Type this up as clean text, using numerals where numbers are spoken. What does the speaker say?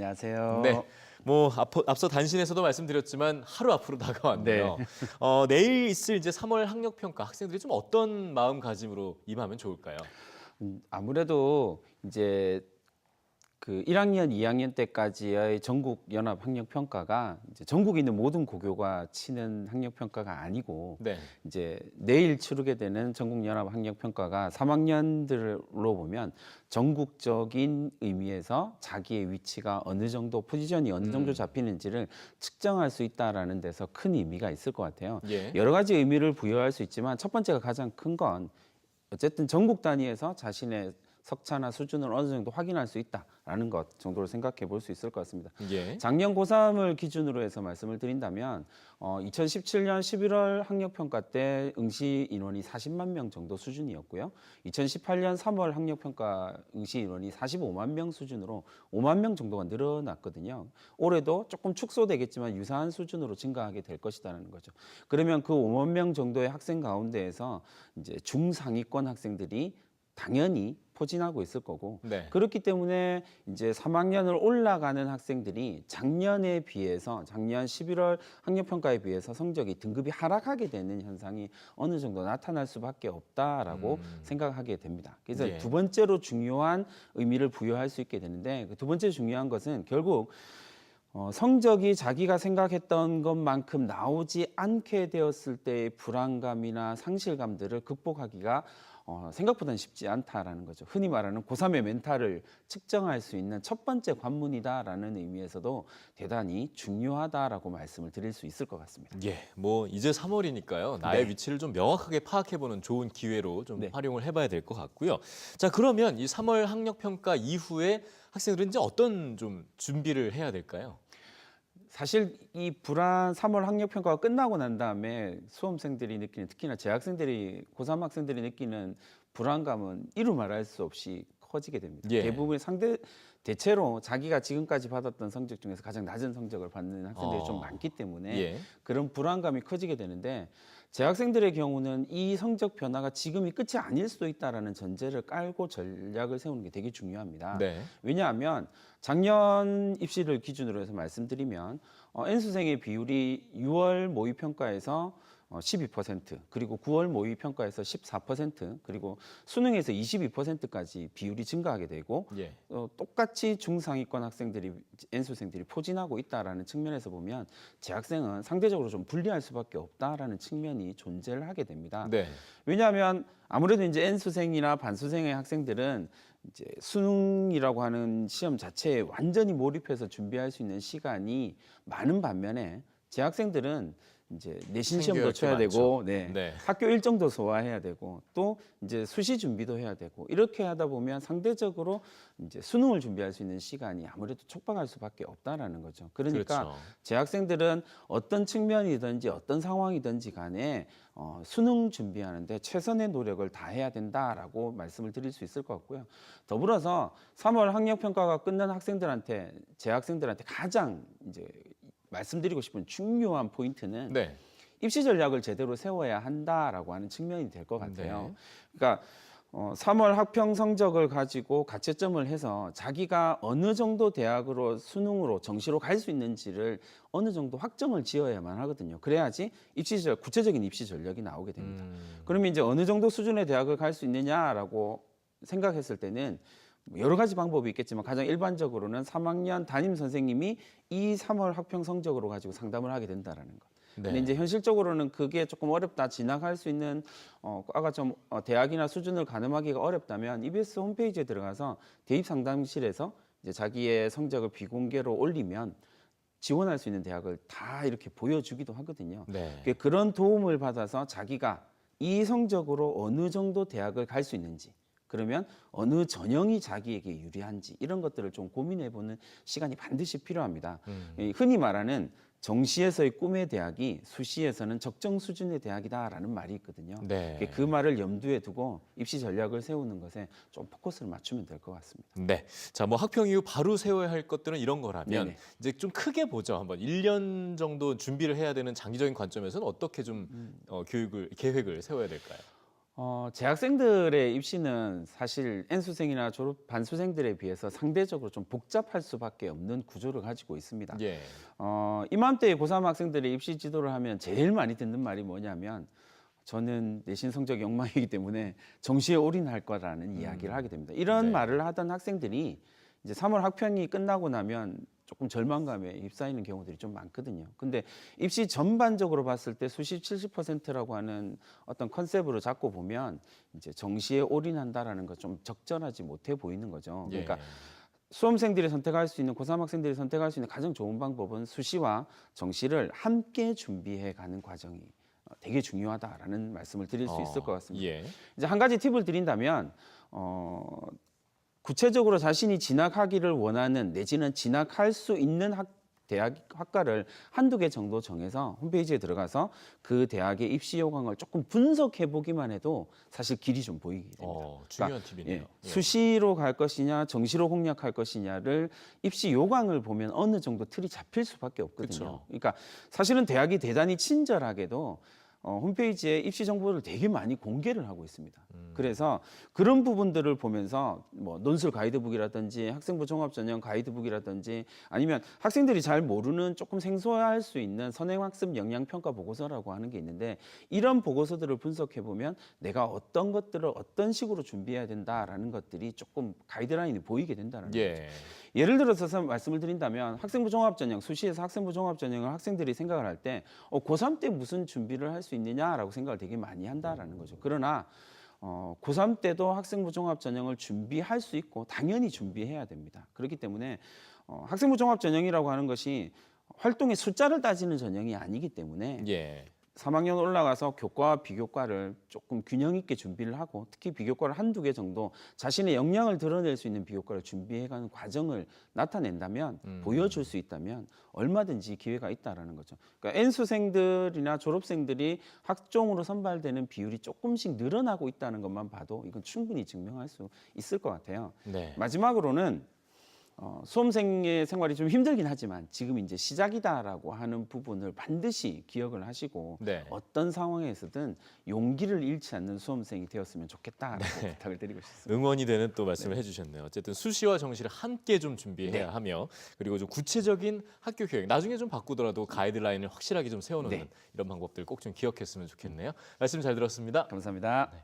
안녕하세요. 네. 뭐 앞서 단신에서도 말씀드렸지만 하루 앞으로 다가왔네요. 네. 내일 있을 이제 3월 학력 평가 학생들이 좀 어떤 마음가짐으로 임하면 좋을까요? 아무래도 이제 그 1학년, 2학년 때까지의 전국 연합 학력 평가가 이제 전국에 있는 모든 고교가 치는 학력 평가가 아니고 네. 이제 내일 치르게 되는 전국 연합 학력 평가가 3학년들로 보면 전국적인 의미에서 자기의 위치가 어느 정도 포지션이 어느 정도 잡히는지를 측정할 수 있다라는 데서 큰 의미가 있을 것 같아요. 예. 여러 가지 의미를 부여할 수 있지만 첫 번째가 가장 큰 건 어쨌든 전국 단위에서 자신의 석차나 수준을 어느 정도 확인할 수 있다라는 것 정도로 생각해 볼 수 있을 것 같습니다. 예. 작년 고3을 기준으로 해서 말씀을 드린다면 2017년 11월 학력평가 때 응시 인원이 40만 명 정도 수준이었고요. 2018년 3월 학력평가 응시 인원이 45만 명 수준으로 5만 명 정도가 늘어났거든요. 올해도 조금 축소되겠지만 유사한 수준으로 증가하게 될 것이라는 거죠. 그러면 그 5만 명 정도의 학생 가운데에서 이제 중상위권 학생들이 당연히 포진하고 있을 거고 네. 그렇기 때문에 이제 3학년을 올라가는 학생들이 작년에 비해서 작년 11월 학력평가에 비해서 성적이 등급이 하락하게 되는 현상이 어느 정도 나타날 수밖에 없다라고 생각하게 됩니다. 그래서 예. 두 번째로 중요한 의미를 부여할 수 있게 되는데 그 두 번째 중요한 것은 결국 성적이 자기가 생각했던 것만큼 나오지 않게 되었을 때의 불안감이나 상실감들을 극복하기가 생각보다는 쉽지 않다라는 거죠. 흔히 말하는 고3의 멘탈을 측정할 수 있는 첫 번째 관문이다라는 의미에서도 대단히 중요하다라고 말씀을 드릴 수 있을 것 같습니다. 예. 뭐 이제 3월이니까요. 나의 네. 위치를 좀 명확하게 파악해보는 좋은 기회로 좀 네. 활용을 해봐야 될 것 같고요. 자, 그러면 이 3월 학력 평가 이후에 학생들은 이제 어떤 좀 준비를 해야 될까요? 사실 이 불안 3월 학력 평가가 끝나고 난 다음에 수험생들이 느끼는 특히나 재학생들이 고3 학생들이 느끼는 불안감은 이루 말할 수 없이 커지게 됩니다. 예. 대부분 대체로 자기가 지금까지 받았던 성적 중에서 가장 낮은 성적을 받는 학생들이 좀 많기 때문에 예. 그런 불안감이 커지게 되는데 재학생들의 경우는 이 성적 변화가 지금이 끝이 아닐 수도 있다라는 전제를 깔고 전략을 세우는 게 되게 중요합니다. 네. 왜냐하면 작년 입시를 기준으로 해서 말씀드리면 N수생의 비율이 6월 모의평가에서 12% 그리고 9월 모의평가에서 14% 그리고 수능에서 22%까지 비율이 증가하게 되고 예. 똑같이 중상위권 학생들이 N수생들이 포진하고 있다라는 측면에서 보면 재학생은 상대적으로 좀 불리할 수밖에 없다라는 측면이 존재를 하게 됩니다. 네. 왜냐하면 아무래도 이제 N수생이나 반수생의 학생들은 이제 수능이라고 하는 시험 자체에 완전히 몰입해서 준비할 수 있는 시간이 많은 반면에 재학생들은 이제 내신 시험도 챙겨야 할 게 쳐야 되고, 많죠. 네. 학교 일정도 소화해야 되고, 또 이제 수시 준비도 해야 되고 이렇게 하다 보면 상대적으로 이제 수능을 준비할 수 있는 시간이 아무래도 촉박할 수밖에 없다라는 거죠. 그러니까 그렇죠. 재학생들은 어떤 측면이든지 어떤 상황이든지 간에 수능 준비하는데 최선의 노력을 다해야 된다라고 말씀을 드릴 수 있을 것 같고요. 더불어서 3월 학력 평가가 끝난 학생들한테 재학생들한테 가장 이제 말씀드리고 싶은 중요한 포인트는 네. 입시 전략을 제대로 세워야 한다라고 하는 측면이 될 것 같아요. 네. 그러니까 3월 학평 성적을 가지고 가채점을 해서 자기가 어느 정도 대학으로 수능으로 정시로 갈 수 있는지를 어느 정도 확정을 지어야만 하거든요. 그래야지 구체적인 입시 전략이 나오게 됩니다. 그러면 이제 어느 정도 수준의 대학을 갈 수 있느냐라고 생각했을 때는 여러 가지 방법이 있겠지만 가장 일반적으로는 3학년 담임 선생님이 이 3월 학평 성적으로 가지고 상담을 하게 된다라는 것. 근데 네. 이제 현실적으로는 그게 조금 어렵다, 지나갈 수 있는 과가 좀 대학이나 수준을 가늠하기가 어렵다면 EBS 홈페이지에 들어가서 대입 상담실에서 이제 자기의 성적을 비공개로 올리면 지원할 수 있는 대학을 다 이렇게 보여주기도 하거든요. 네. 그런 도움을 받아서 자기가 이 성적으로 어느 정도 대학을 갈 수 있는지, 그러면 어느 전형이 자기에게 유리한지 이런 것들을 좀 고민해보는 시간이 반드시 필요합니다. 흔히 말하는 정시에서의 꿈의 대학이 수시에서는 적정 수준의 대학이다라는 말이 있거든요. 네. 그 말을 염두에 두고 입시 전략을 세우는 것에 좀 포커스를 맞추면 될 것 같습니다. 네. 자, 뭐 학평 이후 바로 세워야 할 것들은 이런 거라면 네네. 이제 좀 크게 보죠. 한번 1년 정도 준비를 해야 되는 장기적인 관점에서는 어떻게 좀 계획을 세워야 될까요? 재학생들의 입시는 사실 N수생이나 졸업 반수생들에 비해서 상대적으로 좀 복잡할 수밖에 없는 구조를 가지고 있습니다. 예. 이맘때에 고3 학생들의 입시 지도를 하면 제일 많이 듣는 말이 뭐냐면 저는 내신 성적이 엉망이기 때문에 정시에 올인할 거라는 이야기를 하게 됩니다. 이런 네. 말을 하던 학생들이 이제 3월 학평이 끝나고 나면 조금 절망감에 휩싸이는 경우들이 좀 많거든요. 근데 입시 전반적으로 봤을 때 수시 70%라고 하는 어떤 컨셉으로 잡고 보면 이제 정시에 올인한다라는 거 좀 적절하지 못해 보이는 거죠. 그러니까 예. 수험생들이 선택할 수 있는 고3 학생들이 선택할 수 있는 가장 좋은 방법은 수시와 정시를 함께 준비해 가는 과정이 되게 중요하다라는 말씀을 드릴 수 있을 것 같습니다. 예. 이제 한 가지 팁을 드린다면 구체적으로 자신이 진학하기를 원하는 내지는 진학할 수 있는 대학 학과를 한두 개 정도 정해서 홈페이지에 들어가서 그 대학의 입시 요강을 조금 분석해 보기만 해도 사실 길이 좀 보이게 됩니다. 중요한 팁이네요. 예. 수시로 갈 것이냐 정시로 공략할 것이냐를 입시 요강을 보면 어느 정도 틀이 잡힐 수밖에 없거든요. 그쵸. 그러니까 사실은 대학이 대단히 친절하게도 홈페이지에 입시 정보를 되게 많이 공개를 하고 있습니다. 그래서 그런 부분들을 보면서 뭐 논술 가이드북이라든지 학생부 종합전형 가이드북이라든지 아니면 학생들이 잘 모르는 조금 생소할 수 있는 선행학습 역량평가 보고서라고 하는 게 있는데 이런 보고서들을 분석해 보면 내가 어떤 것들을 어떤 식으로 준비해야 된다라는 것들이 조금 가이드라인이 보이게 된다는 거죠. 예. 예를 들어서 말씀을 드린다면 학생부 종합전형, 수시에서 학생부 종합전형을 학생들이 생각을 할 때 고3 때 무슨 준비를 할 수 있느냐라고 생각을 되게 많이 한다라는 거죠. 그러나 고3 때도 학생부 종합전형을 준비할 수 있고 당연히 준비해야 됩니다. 그렇기 때문에 학생부 종합전형이라고 하는 것이 활동의 숫자를 따지는 전형이 아니기 때문에 예. 3학년 올라가서 교과와 비교과를 조금 균형 있게 준비를 하고 특히 비교과를 한두 개 정도 자신의 역량을 드러낼 수 있는 비교과를 준비해가는 과정을 나타낸다면 보여줄 수 있다면 얼마든지 기회가 있다라는 거죠. 그러니까 N수생들이나 졸업생들이 학종으로 선발되는 비율이 조금씩 늘어나고 있다는 것만 봐도 이건 충분히 증명할 수 있을 것 같아요. 네. 마지막으로는 수험생의 생활이 좀 힘들긴 하지만 지금 이제 시작이다라고 하는 부분을 반드시 기억을 하시고 네. 어떤 상황에서든 용기를 잃지 않는 수험생이 되었으면 좋겠다라고 부탁을 드리고 싶습니다. 응원이 되는 또 말씀을 해주셨네요. 어쨌든 수시와 정시를 함께 좀 준비해야 하며 그리고 좀 구체적인 학교 계획 나중에 좀 바꾸더라도 가이드라인을 확실하게 좀 세워놓는 이런 방법들 꼭 좀 기억했으면 좋겠네요. 말씀 잘 들었습니다. 감사합니다. 네.